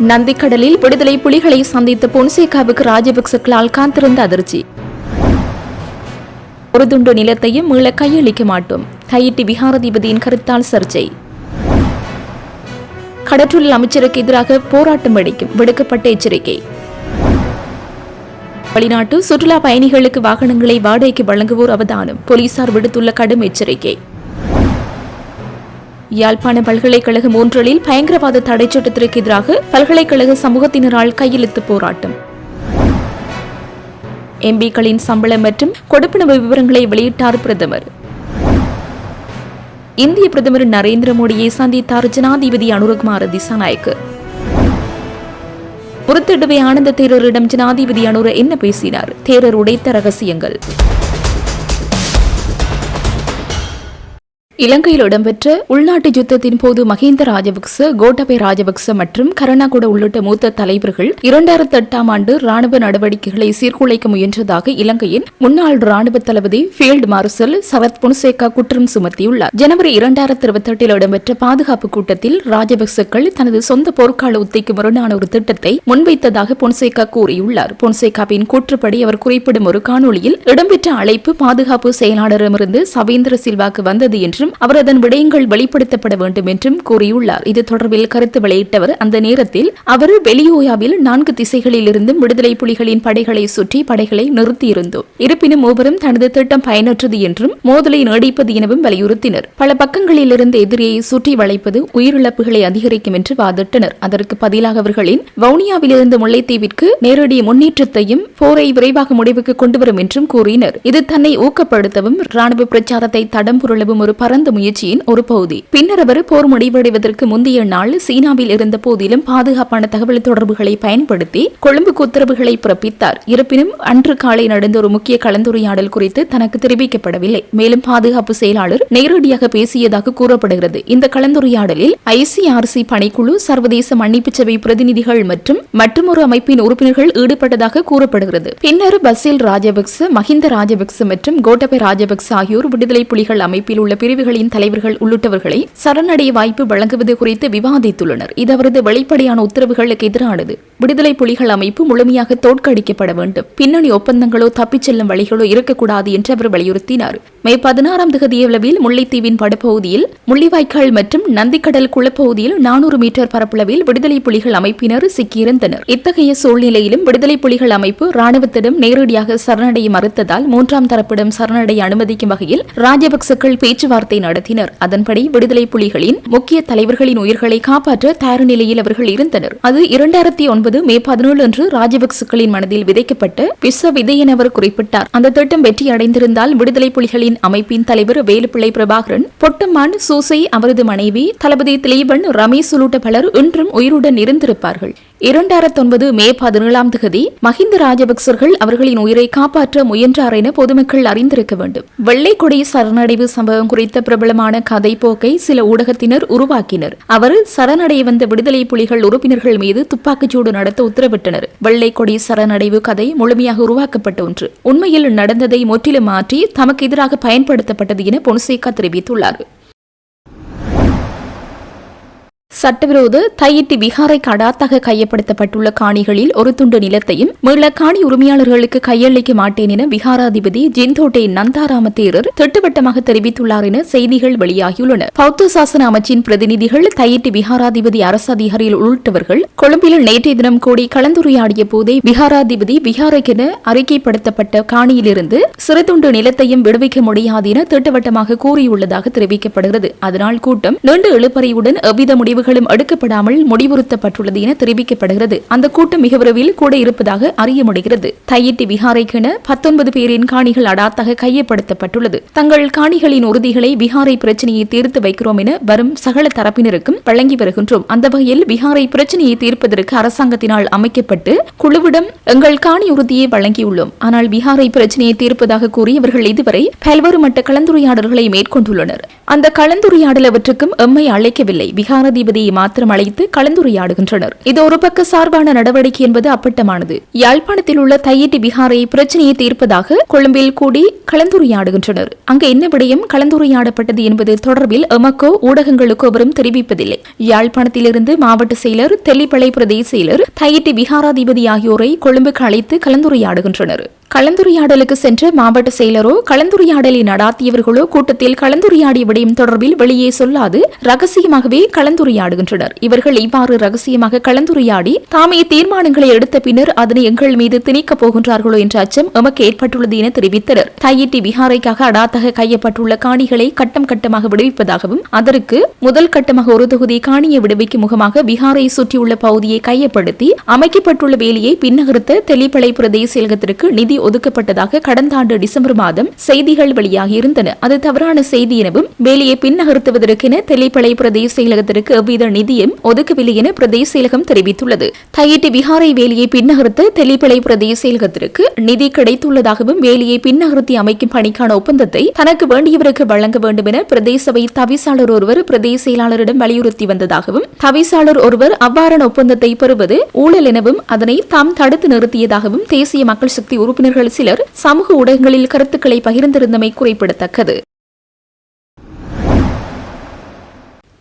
நந்திக்கடலில் விடுதலை புலிகளை சந்தித்த பொன்சேகாவுக்கு ராஜபக்சக்களால் காத்திருந்த அதிர்ச்சி. ஒரு துண்டு நிலத்தையும் மீள கையளிக்க மாட்டோம், தையிட்டி விஹாராதிபதியின் கருத்தால் சர்ச்சை. கடற்றொழில் அமைச்சருக்கு எதிராக போராட்டம் வெடிக்கும், விடுக்கப்பட்ட எச்சரிக்கை. வெளிநாட்டு சுற்றுலா பயணிகளுக்கு வாகனங்களை வாடகைக்கு வழங்குவோர் அவதானம், போலீசார் விடுத்துள்ள கடும் எச்சரிக்கை. யாழ்ப்பாண பல்கலைக்கழகம் 3 பயங்கரவாத தடை சட்டத்திற்கு எதிராக பல்கலைக்கழக சமூகத்தினரால் கையெழுத்து போராட்டம். எம்பிக்களின் சம்பளம் மற்றும் கொடுப்பனவு விவரங்களை வெளியிட்டார் பிரதமர். இந்திய பிரதமர் நரேந்திர மோடியை சந்தித்தார் ஜனாதிபதி அனுரகுமார திசாநாயக்க. புறத்திடுவை ஆனந்த தேரரிடம் ஜனாதிபதி அனுர என்ன பேசினார்? தேரர் உடைத்த ரகசியங்கள். இலங்கையில் இடம்பெற்ற உள்நாட்டு யுத்தத்தின் போது மஹிந்த ராஜபக்ச, கோட்டபய ராஜபக்ச மற்றும் கருணாகுட உள்ளிட்ட மூத்த தலைவர்கள் 2008 ஆண்டு ராணுவ நடவடிக்கைகளை சீர்குலைக்க முயன்றதாக இலங்கையின் முன்னாள் ராணுவ தளபதி ஃபீல்டு மார்ஷல் சரத் பொன்சேகா குற்றம் சுமத்தியுள்ளார். ஜனவரி 2028 இடம்பெற்ற பாதுகாப்பு கூட்டத்தில் ராஜபக்சக்கள் தனது சொந்த போர்க்கால உத்திக்கு முரணான ஒரு திட்டத்தை முன்வைத்ததாக பொன்சேகா கூறியுள்ளார். பொன்சேகாவின் கூற்றுப்படி அவர் குறிப்பிடும் ஒரு காணொலியில் இடம்பெற்ற அழைப்பு பாதுகாப்பு செயலாளரிடமிருந்து சவேந்திர சில்வாக்கு வந்தது என்றும் அவர் அதன் விடயங்கள் வெளிப்படுத்தப்பட வேண்டும் என்றும் கூறியுள்ளார். இது தொடர்பில் கருத்து வெளியிட்டவர், அந்த நேரத்தில் அவர் வெளியோயாவில் 4 திசைகளில் இருந்தும் விடுதலை புலிகளின் படைகளை சுற்றி படைகளை நிறுத்தியிருந்தோம். இருப்பினும் மூவரும் தனது திட்டம் பயனற்றது என்றும் மோதலை நீடிப்பது எனவும் வலியுறுத்தினர். பல பக்கங்களில் இருந்து எதிரியை சுற்றி வளைப்பது உயிரிழப்புகளை அதிகரிக்கும் என்று வாதிட்டனர். அதற்கு பதிலாக அவர்களின் வவுனியாவிலிருந்து முல்லைத்தீவிற்கு நேரடி முன்னேற்றத்தையும் போரை விரைவாக முடிவுக்கு கொண்டுவரும் என்றும் கூறினர். இது தன்னை ஊக்கப்படுத்தவும் ராணுவ பிரச்சாரத்தை தடம் புரளவும் ஒரு பரந்த முயற்சியின் ஒரு பகுதி. பின்னர் அவர் போர் முடிவடைவதற்கு முந்தைய நாள் சீனாவில் இருந்த போதிலும் பாதுகாப்பான தகவல் தொடர்புகளை பயன்படுத்தி கொழும்புக்கு உத்தரவுகளை பிறப்பித்தார். இருப்பினும் அன்று காலை நடந்த ஒரு முக்கிய கலந்துரையாடல் குறித்து தனக்கு தெரிவிக்கப்படவில்லை. மேலும் பாதுகாப்பு செயலாளர் நேரடியாக பேசியதாக கூறப்படுகிறது. இந்த கலந்துரையாடலில் ICRC பணிக்குழு, சர்வதேச மன்னிப்பு சபை பிரதிநிதிகள் மற்றும் மற்றொரு அமைப்பின் உறுப்பினர்கள் ஈடுபட்டதாக கூறப்படுகிறது. பின்னர் பசில் ராஜபக்ச, மஹிந்த ராஜபக்ச மற்றும் கோட்டபய ராஜபக்ச ஆகியோர் விடுதலை புலிகள் அமைப்பில் உள்ள பிரிவுகளின் தலைவர்கள் உள்ளிட்டவர்களை சரணடைய வாய்ப்பு வழங்குவது குறித்து விவாதித்துள்ளனர். இது அவரது வெளிப்படையான உத்தரவுகளுக்கு எதிரானது. விடுதலை புலிகள் அமைப்பு முழுமையாக தோற்கடிக்கப்பட வேண்டும். பின்னணி ஒப்பந்தங்களோ தப்பிச் செல்லும் வழிகளோ இருக்கக்கூடாது என்று அவர் வலியுறுத்தினார். மே 16 முல்லைத்தீவின் வடபகுதியில் முள்ளிவாய்க்கால் மற்றும் நந்திக்கடல் குளப்பகுதியில் 400 மீட்டர் பரப்பளவில் விடுதலை புலிகள் அமைப்பினர் சிக்கியிருந்தனர். இத்தகைய சூழ்நிலையிலும் விடுதலை புலிகள் அமைப்பு ராணுவத்திடம் நேரடியாக சரணடைய மறுத்ததால் 3ஆம் தரப்பிடம் சரணடைய அனுமதிக்கும் வகையில் ராஜபக்சக்கள் பேச்சுவார்த்தை நடத்தினர். அதன்படி விடுதலை புலிகளின் முக்கிய தலைவர்களின் உயிர்களை காப்பாற்ற தயார் நிலையில் அவர்கள் இருந்தனர். அது 2009 மே 17 அன்று ராஜபக்சக்களின் மனதில் விதைக்கப்பட்ட விச விதை என அவர் குறிப்பிட்டார். அந்த திட்டம் வெற்றி அடைந்திருந்தால் விடுதலை புலிகளின் அமைப்பின் தலைவர் வேலுப்பிள்ளை பிரபாகரன், பொட்டம்மான் சூசை, அவரது மனைவி தளபதி திலீபன், ரமேஷ் உள்ளிட்ட பலர் இன்றும் உயிருடன் இருந்திருப்பார்கள். 2009 மே 17 மஹிந்த ராஜபக்சர்கள் அவர்களின் உயிரை காப்பாற்ற முயன்றார் என பொதுமக்கள் அறிந்திருக்க வேண்டும். வெள்ளைக்கொடி சரணடைவு சம்பவம் குறித்த பிரபலமான கதை போக்கை சில ஊடகத்தினர் உருவாக்கினர். அவர் சரணடைய வந்த விடுதலை புலிகள் உறுப்பினர்கள் மீது துப்பாக்கிச்சூடு நடத்த உத்தரவிட்டனர். வெள்ளைக்கொடி சரணடைவு கதை முழுமையாக உருவாக்கப்பட்ட ஒன்று. உண்மையில் நடந்ததை முற்றிலும் மாற்றி தமக்கு எதிராக பயன்படுத்தப்பட்டது என பொன்சேகா தெரிவித்துள்ளார். சட்டவிரோத தையிட்டி விஹாரைக்கு அடாத்தாக கையப்படுத்தப்பட்டுள்ள காணிகளில் ஒரு துண்டு நிலத்தையும் மீள காணி உரிமையாளர்களுக்கு கையளிக்க மாட்டேன் என விஹாராதிபதி ஜிந்தோட்டே நந்தாராம தேரர் திட்டவட்டமாக தெரிவித்துள்ளார் என செய்திகள் வெளியாகியுள்ளன. பௌத்த சாசன அமைச்சின் பிரதிநிதிகள், தையிட்டி விஹாராதிபதி அரசு அதிகாரிகள் உள்ளிட்டவர்கள் கொழும்பில் நேற்றைய தினம் கூடி கலந்துரையாடிய போதே விஹாராதிபதி விஹாரைக்கென அறிக்கைப்படுத்தப்பட்ட காணியிலிருந்து சிறு துண்டு நிலத்தையும் விடுவிக்க முடியாது என திட்டவட்டமாக கூறியுள்ளதாக தெரிவிக்கப்படுகிறது. அதனால் கூட்டம் நீண்ட இழுபறியுடன் எவ்வித முடிவுகள் எடுக்கப்படாமல் முடிவுறுத்தப்பட்டுள்ளது என தெரிவிக்கப்படுகிறது. அந்த கூட்டம் மிக விரைவில் கூட இருப்பதாக அறிய முடிகிறது. தையிட்டி விஹாரைக்கென 19 பேரின் காணிகள் அடாத்தாக கையப்படுத்தப்பட்டுள்ளது. தங்கள் காணிகளின் உறுதிகளை விஹாரை பிரச்சனையை தீர்த்து வைக்கிறோம் என வரும் சகல தரப்பினருக்கும் வழங்கி வருகின்றோம். அந்த வகையில் விஹாரை பிரச்சனையை தீர்ப்பதற்கு அரசாங்கத்தினால் அமைக்கப்பட்டு குழுவிடம் எங்கள் காணி உறுதியை வழங்கியுள்ளோம். ஆனால் விஹாரை பிரச்சனையை தீர்ப்பதாக கூறி அவர்கள் இதுவரை பல்வேறு மட்ட கலந்துரையாடல்களை மேற்கொண்டுள்ளனர். அந்த கலந்துரையாடல் அவற்றுக்கும் எம்மை அழைக்கவில்லை. விஹாராதிபதி நீதிபதியை மாத்திரம் அழைத்து கலந்துரையாடுகின்றனர். இது ஒரு பக்க சார்பான நடவடிக்கை என்பது அப்பட்டமானது. யாழ்ப்பாணத்தில் உள்ள தையிட்டி பிஹாரை பிரச்சனையை தீர்ப்பதாக கொழும்பில் கூடி கலந்துரையாடுகின்றனர். அங்கு என்ன விடயம் கலந்துரையாடப்பட்டது என்பது தொடர்பில் எமக்கோ ஊடகங்களுக்கோ அவரும் தெரிவிப்பதில்லை. யாழ்ப்பாணத்திலிருந்து மாவட்ட செயலர், தெல்லிப்பளை பிரதேச செயலர், தையிட்டி பிஹாராதிபதி ஆகியோரை கொழும்புக்கு அழைத்து கலந்துரையாடுகின்றனர். கலந்துரையாடலுக்கு சென்ற மாவட்ட செயலரோ கலந்துரையாடலை நடாத்தியவர்களோ கூட்டத்தில் கலந்துரையாடிய விடயம் தொடர்பில் வெளியே சொல்லாது ரகசியமாகவே கலந்துரையாடுகின்றனர். இவர்கள் இவ்வாறு ரகசியமாக கலந்துரையாடி தாமே தீர்மானங்களை எடுத்த பின்னர் அதனை எங்கள் மீது திணிக்கப் போகின்றார்களோ என்ற அச்சம் எமக்கு ஏற்பட்டுள்ளது என தெரிவித்தனர். தையிட்டி பிஹாரைக்காக அடாத்தாக கையப்பட்டுள்ள காணிகளை கட்டம் கட்டமாக விடுவிப்பதாகவும் அதற்கு முதல் கட்டமாக ஒரு தொகுதி காணியை விடுவிக்கும் முகமாக பிஹாரை சுற்றியுள்ள பகுதியை கையப்படுத்தி அமைக்கப்பட்டுள்ள வேலையை பின்னகர்த்த தெல்லிப்பளை பிரதேச செயலகத்திற்கு நிதி ஒதுக்கப்பட்டதாக கடந்த ஆண்டு டிசம்பர் மாதம் செய்திகள் வெளியாகி இருந்தன. அது தவறான செய்தி எனவும் வேலையை பின்னகர்த்துவதற்கென தெல்லிப்பளை பிரதேச செயலகத்திற்கு எவ்வித நிதியும் ஒதுக்கவில்லை என பிரதேச செயலகம் தெரிவித்துள்ளது. தையிட்டி பிஹாரை வேலையை பின்னகர்த்த தெல்லிப்பளை பிரதேச செயலகத்திற்கு நிதி கிடைத்துள்ளதாகவும் வேலையை பின்னகர்த்தி அமைக்கும் பணிக்கான ஒப்பந்தத்தை தனக்கு வேண்டியவருக்கு வழங்க வேண்டும் என பிரதேச சபை தவிசாளர் ஒருவர் பிரதேச செயலாளரிடம் வலியுறுத்தி வந்ததாகவும் தவிசாளர் ஒருவர் அவ்வாறான ஒப்பந்தத்தை பெறுவது ஊழல் எனவும் அதனை தாம் தடுத்து நிறுத்தியதாகவும் தேசிய மக்கள் சக்தி உறுப்பினர்கள் சிலர் சமூக ஊடகங்களில் கருத்துக்களை பகிர்ந்திருந்தமை குறிப்பிடத்தக்கது.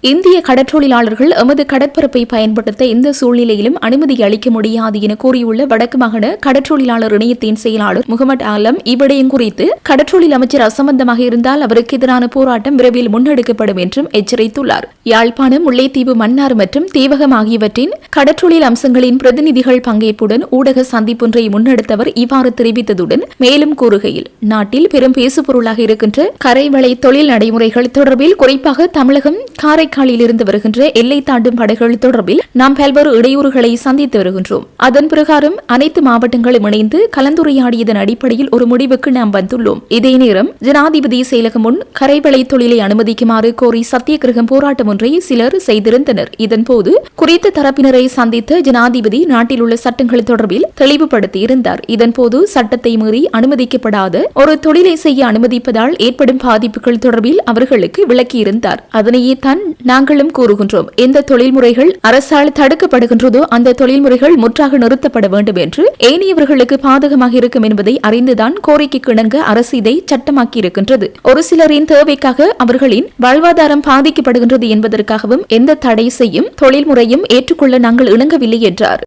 இந்திய கடற்றொழிலாளர்கள் எமது கடற்பரப்பை பயன்படுத்த எந்த சூழ்நிலையிலும் அனுமதி அளிக்க முடியாது என கூறியுள்ள வடக்கு மாகாண கடற்றொழிலாளர் இணையத்தின் செயலாளர் முகமது ஆலம் இவ்விடயம் குறித்து கடற்றொழில் அமைச்சர் அசம்பந்தமாக இருந்தால் அவருக்கு எதிரான போராட்டம் விரைவில் முன்னெடுக்கப்படும் என்றும் எச்சரித்துள்ளார். யாழ்ப்பாணம், முல்லைத்தீவு, மன்னார் மற்றும் தீவகம் ஆகியவற்றின் கடற்றொழில் அம்சங்களின் பிரதிநிதிகள் பங்கேற்புடன் ஊடக சந்திப்பொன்றை முன்னெடுத்தவர் இவ்வாறு தெரிவித்ததுடன் மேலும் கூறுகையில், நாட்டில் பெரும் பேசுபொருளாக இருக்கின்ற கரைவளை தொழில் நடைமுறைகள் தொடர்பில் குறிப்பாக தமிழகம், காரைக்காலில் இருந்து வருகின்ற எல்லை தாண்டும் படைகள் தொடர்பில் நாம் பல்வேறு இடையூறுகளை சந்தித்து வருகின்றோம். அதன் பிரகாரம் அனைத்து மாவட்டங்களும் இணைந்து கலந்துரையாடியதன் அடிப்படையில் ஒரு முடிவுக்கு நாம் வந்துள்ளோம். இதே நேரம் ஜனாதிபதி செயலகம் முன் கரைவளை தொழிலை அனுமதிக்குமாறு கோரி சத்தியகிரகம் போராட்டம் ஒன்றை சிலர் செய்திருந்தனர். இதன்போது குறித்த தரப்பினரை சந்தித்த ஜனாதிபதி நாட்டில் உள்ள சட்டங்கள் தொடர்பில் தெளிவுபடுத்தியிருந்தார். இதன்போது சட்டத்தை மீறி அனுமதிக்கப்படாத ஒரு தொழிலை செய்ய அனுமதிப்பதால் ஏற்படும் பாதிப்புகள் தொடர்பில் அவர்களுக்கு விளக்கியிருந்தார். அதனையே தான் நாங்களும் கூறுகின்றோம். எந்த தொழில்முறைகள் அரசால் தடுக்கப்படுகின்றதோ அந்த தொழில்முறைகள் முற்றாக நிறுத்தப்பட வேண்டும் என்று ஏனையவர்களுக்கு பாதகமாக இருக்கும் என்பதை அறிந்துதான் கோரிக்கைக்கு இணங்க அரசு இதை சட்டமாக்கி இருக்கின்றது. ஒரு சிலரின் தேவைக்காக அவர்களின் வாழ்வாதாரம் பாதிக்கப்படுகின்றது என்பதற்காகவும் எந்த தடை செய்யும் தொழில்முறையும் ஏற்றுக்கொள்ள நாங்கள் இணங்கவில்லை என்றார்.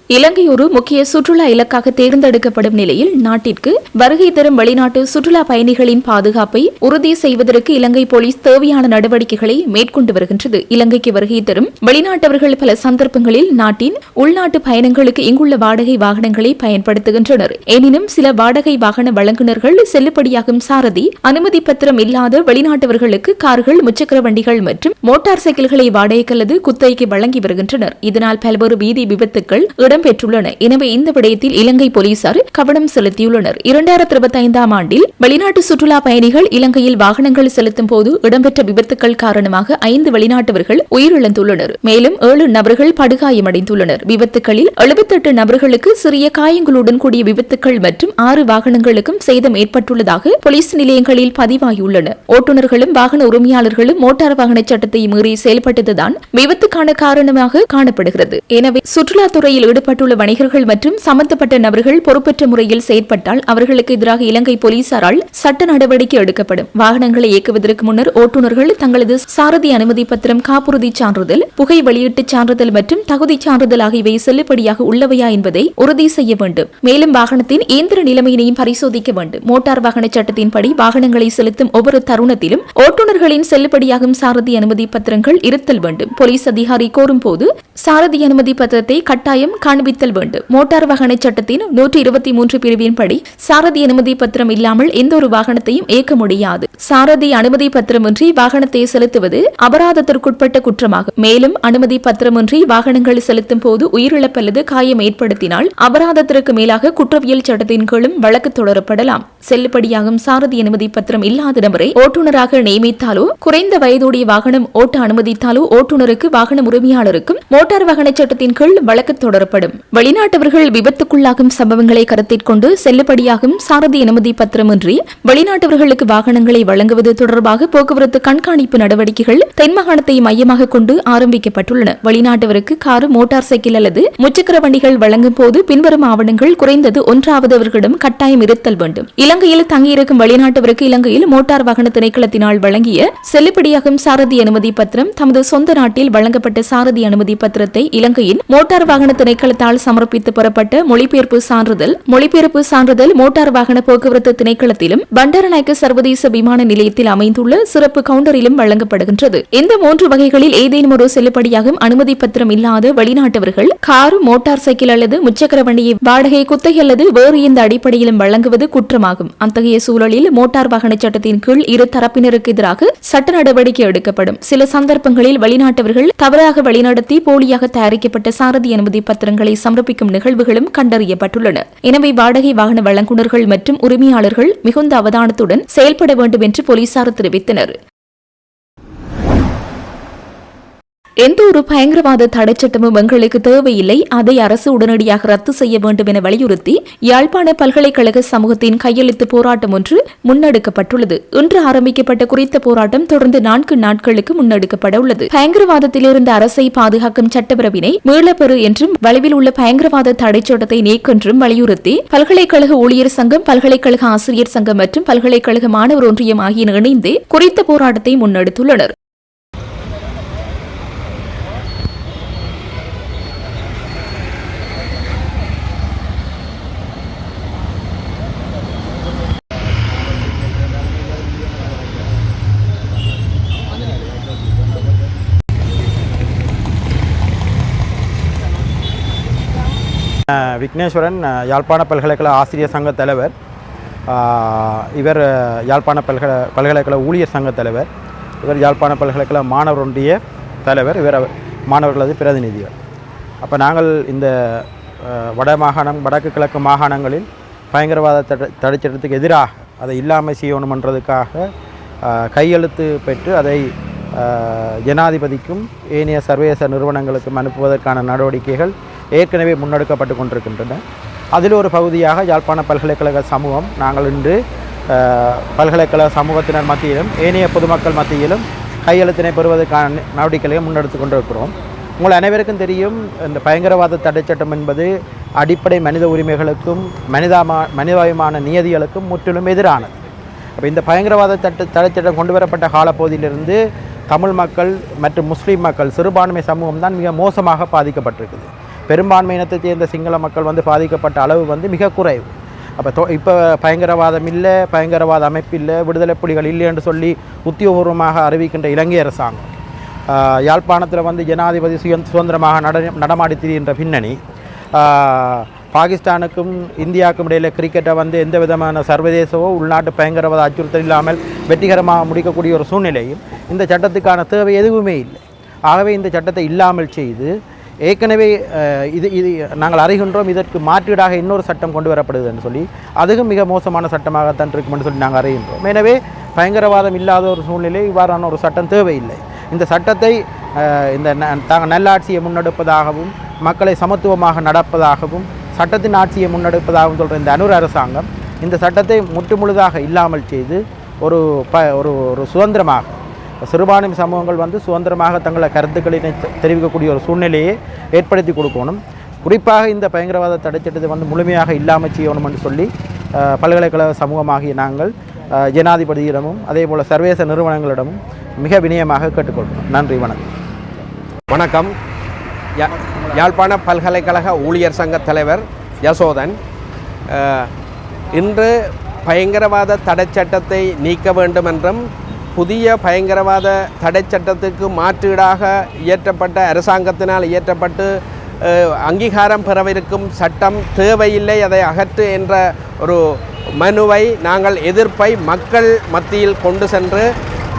இலங்கை ஒரு முக்கிய சுற்றுலா இலக்காக தேர்ந்தெடுக்கப்படும் நிலையில் நாட்டிற்கு வருகை தரும் வெளிநாட்டு சுற்றுலா பயணிகளின் பாதுகாப்பை உறுதி செய்வதற்கு இலங்கை போலீஸ் தேவையான நடவடிக்கைகளை மேற்கொண்டு வருகின்றது. இலங்கைக்கு வருகை தரும் வெளிநாட்டவர்கள் பல சந்தர்ப்பங்களில் நாட்டின் உள்நாட்டு பயணங்களுக்கு இங்குள்ள வாடகை வாகனங்களை பயன்படுத்துகின்றனர். எனினும் சில வாடகை வாகன வழங்குநர்கள் செல்லுபடியாகும் சாரதி அனுமதி பத்திரம் இல்லாத வெளிநாட்டவர்களுக்கு கார்கள், முச்சக்கர வண்டிகள் மற்றும் மோட்டார் சைக்கிள்களை வாடகைக்கு அல்லது குத்தகைக்கு வழங்கி வருகின்றனர். இதனால் பல்வேறு வீதி விபத்துக்கள் பெற்றுள்ளன. எனவே இந்த விடயத்தில் இலங்கை போலீசார் கவனம் செலுத்தியுள்ளனர். 2025 ஆண்டில் வெளிநாட்டு சுற்றுலா பயணிகள் இலங்கையில் வாகனங்கள் செலுத்தும் போது இடம்பெற்ற விபத்துக்கள் காரணமாக 5 வெளிநாட்டவர்கள் உயிரிழந்துள்ளனர். மேலும் 7 நபர்கள் படுகாயமடைந்துள்ளனர். விபத்துக்களில் 78 நபர்களுக்கு சிறிய காயங்களுடன் கூடிய விபத்துக்கள் மற்றும் 6 வாகனங்களுக்கும் சேதம் ஏற்பட்டுள்ளதாக போலீஸ் நிலையங்களில் பதிவாகியுள்ளன. ஓட்டுநர்களும் வாகன உரிமையாளர்களும் மோட்டார் வாகன சட்டத்தை மீறி செயல்பட்டதுதான் விபத்துக்கான காரணமாக காணப்படுகிறது. எனவே சுற்றுலாத்துறையில் ஈடுபட்டுள்ள வணிகர்கள் மற்றும் சம்பந்தப்பட்ட நபர்கள் பொறுப்பற்ற முறையில் செயற்பட்டால் அவர்களுக்கு எதிராக இலங்கை போலீசாரால் சட்ட நடவடிக்கை எடுக்கப்படும். வாகனங்களை இயக்குவதற்கு முன்னர் ஓட்டுநர்கள் தங்களது சாரதி அனுமதி பத்திரம், காப்புறுதி சான்றிதழ், புகை வெளியீட்டு சான்றிதழ் மற்றும் தகுதி சான்றிதழ் ஆகியவை செல்லுபடியாக உள்ளவையா என்பதை உறுதி செய்ய வேண்டும். மேலும் வாகனத்தின் இயந்திர நிலைமையினையும் பரிசோதிக்க வேண்டும். மோட்டார் வாகன சட்டத்தின்படி வாகனங்களை செலுத்தும் ஒவ்வொரு தருணத்திலும் ஓட்டுநர்களின் செல்லுபடியாகும் சாரதி அனுமதி பத்திரங்கள் இருத்தல் வேண்டும். போலீஸ் அதிகாரி கோரும் போது சாரதி அனுமதி பத்திரத்தை கட்டாயம் காண்பித்தல் வேண்டும். மோட்டார் வாகன சட்டத்தின் 123 பிரிவின்படி சாரதி அனுமதி பத்திரம் இல்லாமல் எந்த ஒரு வாகனத்தையும் இயக்க முடியாது. சாரதி அனுமதி பத்திரமின்றி வாகனத்தை செலுத்துவது அபராதத்திற்குட்பட்ட குற்றமாகும். மேலும் அனுமதி பத்திரமின்றி வாகனங்கள் செலுத்தும் போது உயிரிழப்பு அல்லது காயம் ஏற்படுத்தினால் அபராதத்திற்கு மேலாக குற்றவியல் சட்டத்தின் கீழும் வழக்கு தொடரப்படலாம். செல்லுபடியாகும் சாரதி அனுமதி பத்திரம் இல்லாத நபரை ஓட்டுநராக நியமித்தாலோ, குறைந்த வயதுடைய வாகனம் ஓட்ட அனுமதித்தாலோ ஓட்டுநருக்கு, வாகன உரிமையாளருக்கும் மோட்டார் வாகன சட்டத்தின் கீழ் வழக்கு தொடரப்படும். எடுக்கப்படும். வெளிநாட்டவர்கள் விபத்துக்குள்ளாகும் சம்பவங்களை கருத்தில் கொண்டு செல்லுபடியாகும் சாரதி அனுமதி பத்திரமின்றி வெளிநாட்டவர்களுக்கு வாகனங்களை வழங்குவது தொடர்பாக போக்குவரத்து கண்காணிப்பு நடவடிக்கைகள் தென்மாகாணத்தை மையமாக கொண்டு ஆரம்பிக்கப்பட்டுள்ளன. வெளிநாட்டவருக்கு கார், மோட்டார் சைக்கிள் அல்லது முச்சக்கர வண்டிகள் வழங்கும் போது பின்வரும் ஆவணங்கள் குறைந்தது ஒன்றாவதவர்களிடம் கட்டாயம் இருத்தல் வேண்டும். இலங்கையில் தங்கியிருக்கும் வெளிநாட்டவருக்கு இலங்கையில் மோட்டார் வாகன திணைக்களத்தினால் வழங்கிய செல்லுபடியாகும் சாரதி அனுமதி பத்திரம், தமது சொந்த நாட்டில் வழங்கப்பட்ட சாரதி அனுமதி பத்திரத்தை இலங்கையின் மோட்டார் வாகன திணைக்களத்தால் சமர்ப்பித்து பெறப்பட்ட மொழிபெயர்ப்பு சான்றிதழ் மோட்டார் வாகன போக்குவரத்து திணைக்களத்திலும் பண்டாரநாயக்க சர்வதேச விமான நிலையத்தில் அமைந்துள்ள சிறப்பு கவுண்டரிலும் வழங்கப்படுகின்றது. இந்த 3 வகைகளில் ஏதேனும் ஒரு செல்லுபடியாகும் அனுமதி பத்திரம் இல்லாத வெளிநாட்டவர்கள் கார், மோட்டார் சைக்கிள் அல்லது முச்சக்கர வண்டியை வாடகை, குத்தகை அல்லது வேறு எந்த அடிப்படையிலும் வழங்குவது குற்றமாகும். அத்தகைய சூழலில் மோட்டார் வாகன சட்டத்தின் கீழ் இரு தரப்பினருக்கு எதிராக சட்ட நடவடிக்கை எடுக்கப்படும். சில சந்தர்ப்பங்களில் வெளிநாட்டவர்கள் தவறாக வழிநடத்தி போலியாக தயாரிக்கப்பட்ட சாரதி அனுமதி பத்திரங்களை சமர்ப்பிக்கும் நிகழ்வுகளும் கண்டறியப்பட்டுள்ளன. எனவே வாடகை வாகன வழங்குநர்கள் மற்றும் உரிமையாளர்கள் மிகுந்த அவதானத்துடன் செயல்பட வேண்டும் என்று போலீசார் தெரிவித்தனர். எந்த ஒரு பயங்கரவாத தடைச்சட்டமும் எங்களுக்கு தேவையில்லை, அதை அரசு உடனடியாக ரத்து செய்ய வேண்டும் என வலியுறுத்தி யாழ்ப்பாண பல்கலைக்கழக சமூகத்தின் கையெழுத்து போராட்டம் ஒன்று முன்னெடுக்கப்பட்டுள்ளது. இன்று ஆரம்பிக்கப்பட்ட குறித்த போராட்டம் தொடர்ந்து 4 நாட்களுக்கு முன்னெடுக்கப்பட உள்ளது. பயங்கரவாதத்திலிருந்து அரசை பாதுகாக்கும் சட்டப்பிரவினை மீளப்பெறு என்றும் வலுவில் உள்ள பயங்கரவாத தடைச்சட்டத்தை நீக்கென்றும் வலியுறுத்தி பல்கலைக்கழக ஊழியர் சங்கம், பல்கலைக்கழக ஆசிரியர் சங்கம் மற்றும் பல்கலைக்கழக மாணவர் ஒன்றியம் ஆகியன இணைந்து குறித்த போராட்டத்தை முன்னெடுத்துள்ளனர். விக்னேஸ்வரன், யாழ்ப்பாண பல்கலைக்கழக ஆசிரியர் சங்க தலைவர். இவர் யாழ்ப்பாண பல்கலைக்கழக ஊழியர் சங்க தலைவர். இவர் யாழ்ப்பாண பல்கலைக்கழக மாணவர் ஒன்றிய தலைவர். இவர் மாணவர்களது பிரதிநிதிகள். அப்போ நாங்கள் இந்த வடக்கு கிழக்கு மாகாணங்களில் பயங்கரவாத தடைச்சட்டத்துக்கு எதிராக அதை இல்லாமல் செய்யணுமன்றதுக்காக கையெழுத்து பெற்று அதை ஜனாதிபதிக்கும் ஏனைய சர்வதேச நிறுவனங்களுக்கும் அனுப்புவதற்கான நடவடிக்கைகள் ஏற்கனவே முன்னெடுக்கப்பட்டு கொண்டிருக்கின்றன. அதில் ஒரு பகுதியாக யாழ்ப்பாண பல்கலைக்கழக சமூகம் நாங்கள் இன்று பல்கலைக்கழக சமூகத்தினர் மத்தியிலும் ஏனைய பொதுமக்கள் மத்தியிலும் கையெழுத்தினை பெறுவதற்கான நடவடிக்கைகளை முன்னெடுத்து கொண்டிருக்கிறோம். உங்கள் அனைவருக்கும் தெரியும், இந்த பயங்கரவாத தடைச்சட்டம் என்பது அடிப்படை மனித உரிமைகளுக்கும் மனிதாபிமான நியதிகளுக்கும் முற்றிலும் எதிரானது. அப்போ இந்த பயங்கரவாத தடைச்சட்டம் கொண்டு வரப்பட்ட காலப்பகுதியிலிருந்து தமிழ் மக்கள் மற்றும் முஸ்லீம் மக்கள், சிறுபான்மை சமூகம் தான் மிக மோசமாக பாதிக்கப்பட்டிருக்குது. பெரும்பான்மை இனத்தை சேர்ந்த சிங்கள மக்கள் பாதிக்கப்பட்ட அளவு மிக குறைவு. அப்போ இப்போ பயங்கரவாதம் இல்லை, பயங்கரவாத அமைப்பு இல்லை, விடுதலை புலிகள் இல்லை என்று சொல்லி உத்தியோகபூர்வமாக அறிவிக்கின்ற இலங்கை அரசாங்கம் யாழ்ப்பாணத்தில் ஜனாதிபதி சுதந்திரமாக நடமாடி திரிகின்ற பின்னணி, பாகிஸ்தானுக்கும் இந்தியாவுக்கும் இடையில் கிரிக்கெட்டை எந்த விதமான சர்வதேசவோ உள்நாட்டு பயங்கரவாத அச்சுறுத்தல் இல்லாமல் வெற்றிகரமாக முடிக்கக்கூடிய ஒரு சூழ்நிலையும் இந்த சட்டத்துக்கான தேவை எதுவுமே இல்லை. ஆகவே இந்த சட்டத்தை இல்லாமல் செய்து ஏற்கனவே இது நாங்கள் அறிகின்றோம், இதற்கு மாற்றீடாக இன்னொரு சட்டம் கொண்டு வரப்படுதுன்னு சொல்லி அதுவும் மிக மோசமான சட்டமாகத்தான் இருக்குமென்று சொல்லி நாங்கள் அறிகின்றோம். எனவே பயங்கரவாதம் இல்லாத ஒரு சூழ்நிலை இவ்வாறான ஒரு சட்டம் தேவையில்லை. இந்த சட்டத்தை தாங்கள் நல்லாட்சியை முன்னெடுப்பதாகவும் மக்களை சமத்துவமாக நடப்பதாகவும் சட்டத்தின் ஆட்சியை முன்னெடுப்பதாகவும் சொல்கிற இந்த அனுர அரசாங்கம் இந்த சட்டத்தை முற்றுமுழுதாக இல்லாமல் செய்து ஒரு சுதந்திரமாக சிறுபான்மை சமூகங்கள் சுதந்திரமாக தங்களை கருத்துக்களை தெரிவிக்கக்கூடிய ஒரு சூழ்நிலையை ஏற்படுத்தி கொடுக்கணும். குறிப்பாக இந்த பயங்கரவாத தடைச்சட்டத்தை முழுமையாக இல்லாமல் செய்யணும்னு சொல்லி பல்கலைக்கழக சமூகமாகிய நாங்கள் ஜனாதிபதியிடமும் அதே போல் சர்வதேச நிறுவனங்களிடமும் மிக வினயமாக கேட்டுக்கொள்கிறோம். நன்றி, வணக்கம். வணக்கம். யாழ்ப்பாண பல்கலைக்கழக ஊழியர் சங்க தலைவர் யசோதன். இன்று பயங்கரவாத தடைச்சட்டத்தை நீக்க வேண்டும் என்றும் புதிய பயங்கரவாத தடைச்சட்டத்துக்கு மாற்றீடாக இயற்றப்பட்ட அரசாங்கத்தினால் இயற்றப்பட்டு அங்கீகாரம் பெறவிருக்கும் சட்டம் தேவையில்லை, அதை அகற்று என்ற ஒரு மனுவை நாங்கள் எதிர்ப்பை மக்கள் மத்தியில் கொண்டு சென்று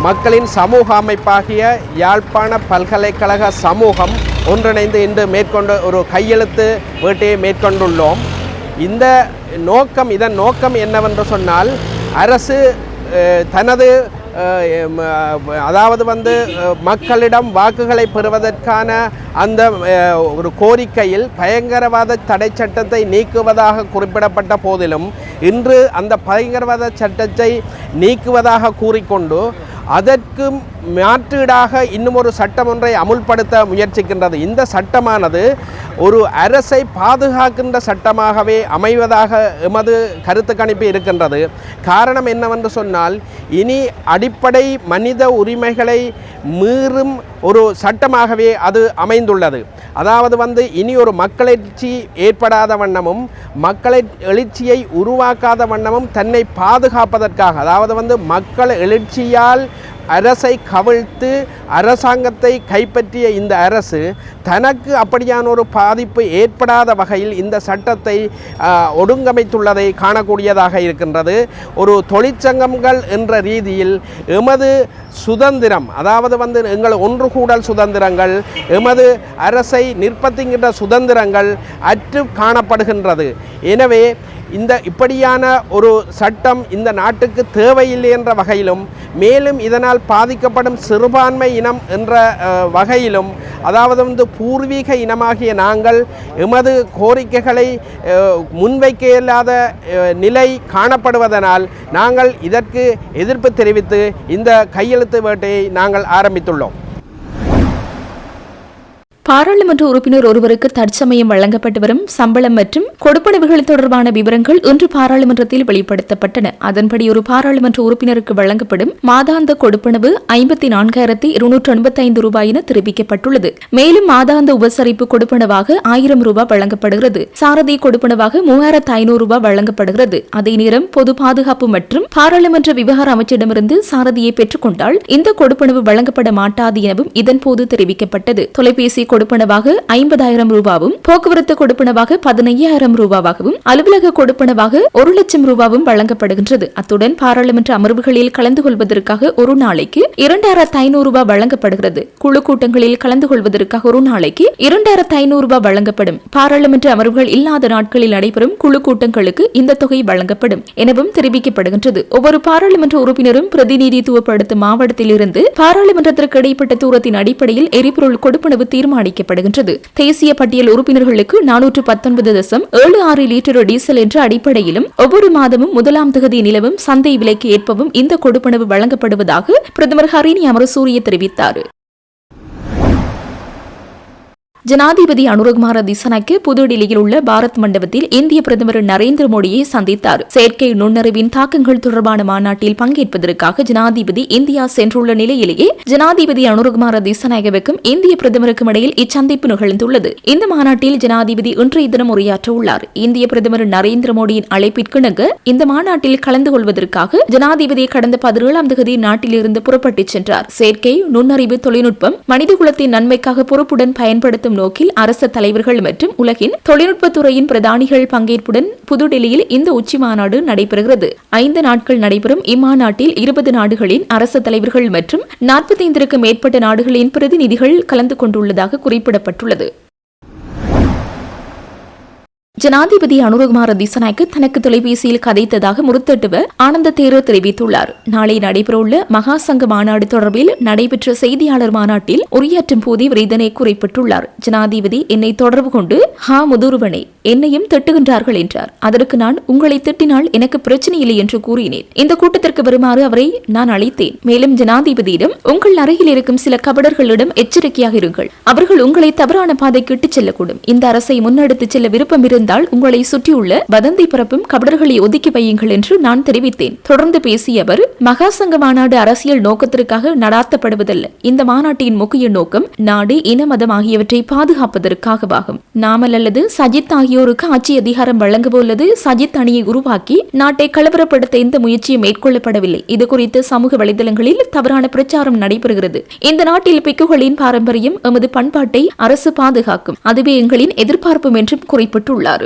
மக்களின் சமூக அமைப்பாகிய யாழ்ப்பாண பல்கலைக்கழக சமூகம் ஒன்றிணைந்து இன்று மேற்கொண்டு ஒரு கையெழுத்து வேட்டையை மேற்கொண்டுள்ளோம். இதன் நோக்கம் என்னவென்று சொன்னால், அரசு தனது அதாவது மக்களிடம் வாக்குகளை பெறுவதற்கான அந்த ஒரு கோரிக்கையில் பயங்கரவாத தடை சட்டத்தை நீக்குவதாக குறிப்பிடப்பட்ட போதிலும் இன்று அந்த பயங்கரவாத சட்டத்தை நீக்குவதாக கூறிக்கொண்டு அதற்கு மாற்றீடாக இன்னும் ஒரு சட்டம் ஒன்றை அமுல்படுத்த முயற்சிக்கின்றது. இந்த சட்டமானது ஒரு அரசை பாதுகாக்கின்ற சட்டமாகவே அமைவதாக எமது கருத்து கணிப்பு இருக்கின்றது. காரணம் என்னவென்று சொன்னால், இனி அடிப்படை மனித உரிமைகளை மீறும் ஒரு சட்டமாகவே அது அமைந்துள்ளது. அதாவது இனி ஒரு மக்களெழுச்சி ஏற்படாத வண்ணமும் மக்களை எழுச்சியை உருவாக்காத வண்ணமும் தன்னை பாதுகாப்பதற்காக, அதாவது மக்கள் எழுச்சியால் அரசை கவிழ்த்து அரசாங்கத்தை கைப்பற்றிய இந்த அரசு தனக்கு அப்படியான ஒரு பாதிப்பு ஏற்படாத வகையில் இந்த சட்டத்தை ஒடுங்கமைத்துள்ளதை காணக்கூடியதாக இருக்கின்றது. ஒரு தொழிற்சங்கங்கள் என்ற ரீதியில் எமது சுதந்திரம், அதாவது எங்கள் ஒன்று கூடல் சுதந்திரங்கள், எமது அரசை நிர்பந்திக்கின்ற சுதந்திரங்கள் அற்று காணப்படுகின்றது. எனவே இப்படியான ஒரு சட்டம் இந்த நாட்டுக்கு தேவையில்லை என்ற வகையிலும், மேலும் இதனால் பாதிக்கப்படும் சிறுபான்மை இனம் என்ற வகையிலும், அதாவது பூர்வீக இனமாகிய நாங்கள் எமது கோரிக்கைகளை முன்வைக்க இயலாத நிலை காணப்படுவதனால் நாங்கள் இதற்கு எதிர்ப்பு தெரிவித்து இந்த கையெழுத்து வேட்டையை நாங்கள் ஆரம்பித்துள்ளோம். பாராளுமன்ற உறுப்பினர் ஒருவருக்கு தற்சமயம் வழங்கப்பட்டு வரும் சம்பளம் மற்றும் கொடுப்பனவுகள் தொடர்பான விவரங்கள் இன்று பாராளுமன்றத்தில் வெளிப்படுத்தப்பட்டன. அதன்படி ஒரு பாராளுமன்ற உறுப்பினருக்கு வழங்கப்படும் மாதாந்த கொடுப்பனவு 54,285 ரூபாய் என தெரிவிக்கப்பட்டுள்ளது. மேலும் மாதாந்த உபசரிப்பு கொடுப்பனவாக 1000 ரூபாய் வழங்கப்படுகிறது. சாரதி கொடுப்பனவாக 3500 ரூபாய் வழங்கப்படுகிறது. அதே நேரம் பொது பாதுகாப்பு மற்றும் பாராளுமன்ற விவகார அமைச்சிடமிருந்து சாரதியை பெற்றுக் கொண்டால் இந்த கொடுப்பனவு வழங்கப்பட மாட்டாது எனவும் இதன்போது தெரிவிக்கப்பட்டது. தொலைபேசி கொடுப்பனவாக 50,000 ரூபாவும், போக்குவரத்து கொடுப்பனவாக 15,000 ரூபாவாகவும், அலுவலக கொடுப்பனவாக 1,00,000 ரூபாவும் வழங்கப்படுகின்றது. அத்துடன் பாராளுமன்ற அமர்வுகளில் கலந்து கொள்வதற்காக ஒரு நாளைக்கு 2,500 ரூபாய் வழங்கப்படுகிறது. குழு கூட்டங்களில் கலந்து கொள்வதற்காக ஒரு நாளைக்கு 2,500 ரூபாய் வழங்கப்படும். பாராளுமன்ற அமர்வுகள் இல்லாத நாட்களில் நடைபெறும் குழு கூட்டங்களுக்கு இந்த தொகை வழங்கப்படும் எனவும் தெரிவிக்கப்படுகின்றது. ஒவ்வொரு பாராளுமன்ற உறுப்பினரும் பிரதிநிதித்துவப்படுத்தும் மாவட்டத்திலிருந்து பாராளுமன்றத்திற்கு இடைப்பட்ட தூரத்தின் அடிப்படையில் எரிபொருள் கொடுப்பனவு தீர்மானிக்கப்படுகின்றது. தேசிய பட்டியல் உறுப்பினர்களுக்கு 419.76 லிட்டர் டீசல் என்ற அடிப்படையிலும் ஒவ்வொரு மாதமும் 1ஆம் தேதி நிலவும் சந்தை விலைக்கு ஏற்பவும் இந்த கொடுப்பனவு வழங்கப்படுவதாக பிரதமர் ஹரிணி அமரசூரிய தெரிவித்தார். ஜனாதிபதி அனுரகுமார திசநாயக்க புதுடில்லியில் உள்ள பாரத் மண்டபத்தில் இந்திய பிரதமர் நரேந்திர மோடியை சந்தித்தார். செயற்கை நுண்ணறிவின் தாக்கங்கள் தொடர்பான மாநாட்டில் பங்கேற்பதற்காக ஜனாதிபதி இந்தியா சென்றுள்ள நிலையிலேயே ஜனாதிபதி அனுரகுமார திசநாயக்கவுக்கும் இந்திய பிரதமருக்கும் இடையில் இச்சந்திப்பு நிகழ்ந்துள்ளது. இந்த மாநாட்டில் ஜனாதிபதி இன்றைய தினம் உரையாற்ற உள்ளார். இந்திய பிரதமர் நரேந்திர மோடியின் அழைப்பிற்கிணங்க இந்த மாநாட்டில் கலந்து கொள்வதற்காக ஜனாதிபதி கடந்த 17ஆம் தேதி நாட்டிலிருந்து புறப்பட்டுச் சென்றார். செயற்கை நுண்ணறிவு தொழில்நுட்பம் மனிதகுலத்தின் நன்மைக்காக பொறுப்புடன் பயன்படுத்தும் நோக்கில் அரசு தலைவர்கள் மற்றும் உலகின் தொழில்நுட்பத்துறையின் பிரதானிகள் பங்கேற்புடன் புதுடில்லியில் இந்த உச்சி மாநாடு நடைபெறுகிறது. 5 நாட்கள் நடைபெறும் இம்மாநாட்டில் 20 நாடுகளின் அரசு தலைவர்கள் மற்றும் 45க்கும் மேற்பட்ட நாடுகளின் பிரதிநிதிகள் கலந்து கொண்டுள்ளதாக குறிப்பிடப்பட்டுள்ளது. ஜனாதிபதி அனுரகுமார திசநாயக்க தனக்கு தொலைபேசியில் கதைத்ததாக முருத்தட்டுவ ஆனந்த தேரர் தெரிவித்துள்ளார். நாளை நடைபெறவுள்ள மகாசங்க மாநாடு தொடர்பில் நடைபெற்ற செய்தியாளர் மாநாட்டில் உரையாற்றும் போதே இவர் இதனை குறிப்பிட்டுள்ளார். ஜனாதிபதி என்னை தொடர்பு கொண்டு முதுருவனே என்னையும் திட்டுகின்றார்கள் என்றார். அதற்கு நான் உங்களை திட்டினால் எனக்கு பிரச்சனை இல்லை என்று கூறினேன். இந்த கூட்டத்திற்கு வருமாறு அவரை நான் அழைத்தேன். மேலும் ஜனாதிபதியிடம் உங்கள் அருகில் இருக்கும் சில கபடர்களிடம் எச்சரிக்கையாக இருங்கள். அவர்கள் உங்களை தவறான பாதைக்கு இட்டுச் செல்லக்கூடும். இந்த அரசை முன்னெடுத்துச் செல்ல விருப்பம் இருந்தால் உங்களை சுற்றியுள்ள வதந்தி பரப்பும் கபடர்களை ஒதுக்கி வையுங்கள் என்று நான் தெரிவித்தேன். தொடர்ந்து பேசிய அவர், மகாசங்க மாநாடு அரசியல் நோக்கத்திற்காக நடாத்தப்படுவதல்ல. இந்த மாநாட்டின் முக்கிய நோக்கம் நாடு, இன, மதம் ஆகியவற்றை பாதுகாப்பதற்காகவாகும். நாமல் அல்லது சஜித் ஆகியோருக்கு ஆட்சி அதிகாரம் வழங்கவுள்ளது. சஜித் அணியை உருவாக்கி நாட்டை கலவரப்படுத்த எந்த முயற்சியும் மேற்கொள்ளப்படவில்லை. இதுகுறித்து சமூக வலைதளங்களில் தவறான பிரச்சாரம் நடைபெறுகிறது. இந்த நாட்டில் பிக்குகளின் பாரம்பரியம், எமது பண்பாட்டை அரசு பாதுகாக்கும். அதுவே எங்களின் எதிர்பார்ப்பும் என்றும் குறிப்பிட்டுள்ளார்.